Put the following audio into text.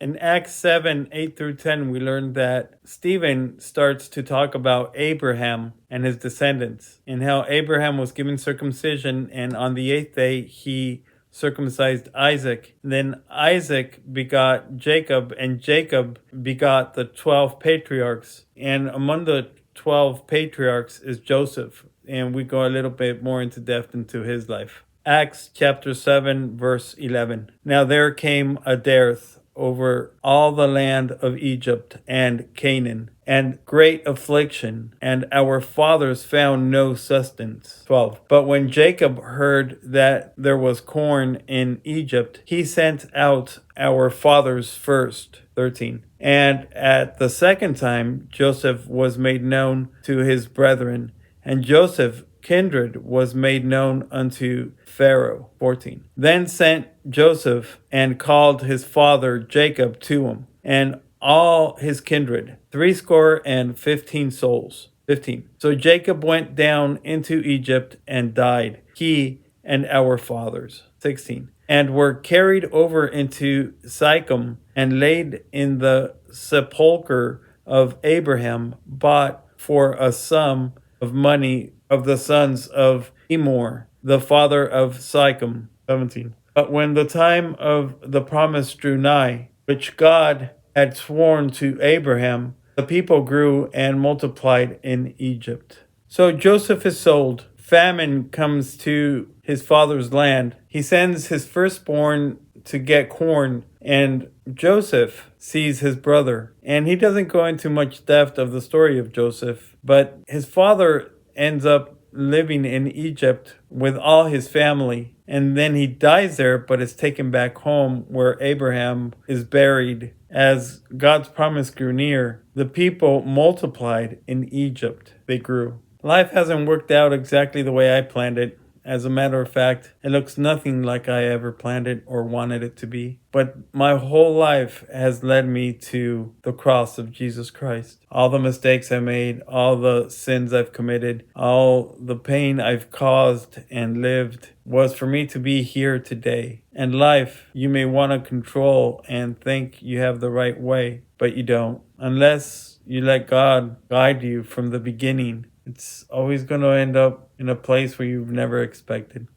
In Acts 7, 8 through 10, we learned that Stephen starts to talk about Abraham and his descendants, and how Abraham was given circumcision, and on the 8th day he circumcised Isaac. Then Isaac begot Jacob, and Jacob begot the 12 patriarchs. And among the 12 patriarchs is Joseph, and we go a little bit more into depth into his life. Acts chapter 7, verse 11. Now there came a dearth over all the land of Egypt and Canaan, and great affliction, and our fathers found no sustenance. 12. But when Jacob heard that there was corn in Egypt, he sent out our fathers first. 13. And at the second time Joseph was made known to his brethren, and Joseph kindred was made known unto Pharaoh. 14. Then sent Joseph and called his father Jacob to him, and all his kindred, 75 souls. 15. So Jacob went down into Egypt and died, he and our fathers. 16. And were carried over into Sychem and laid in the sepulchre of Abraham, bought for a sum of money of the sons of Emor, the father of Sychem. 17. But when the time of the promise drew nigh, which God had sworn to Abraham, the people grew and multiplied in Egypt. So Joseph is sold. Famine comes to his father's land. He sends his firstborn to get corn, and Joseph sees his brother. And he doesn't go into much depth of the story of Joseph, but his father ends up living in Egypt with all his family, and then he dies there, but is taken back home where Abraham is buried. As God's promise grew near, the people multiplied in Egypt. They grew. Life hasn't worked out exactly the way I planned it. As a matter of fact, it looks nothing like I ever planned it or wanted it to be. But my whole life has led me to the cross of Jesus Christ. All the mistakes I made, all the sins I've committed, all the pain I've caused and lived was for me to be here today. And life, you may want to control and think you have the right way, but you don't. Unless you let God guide you from the beginning, it's always going to end up in a place where you've never expected.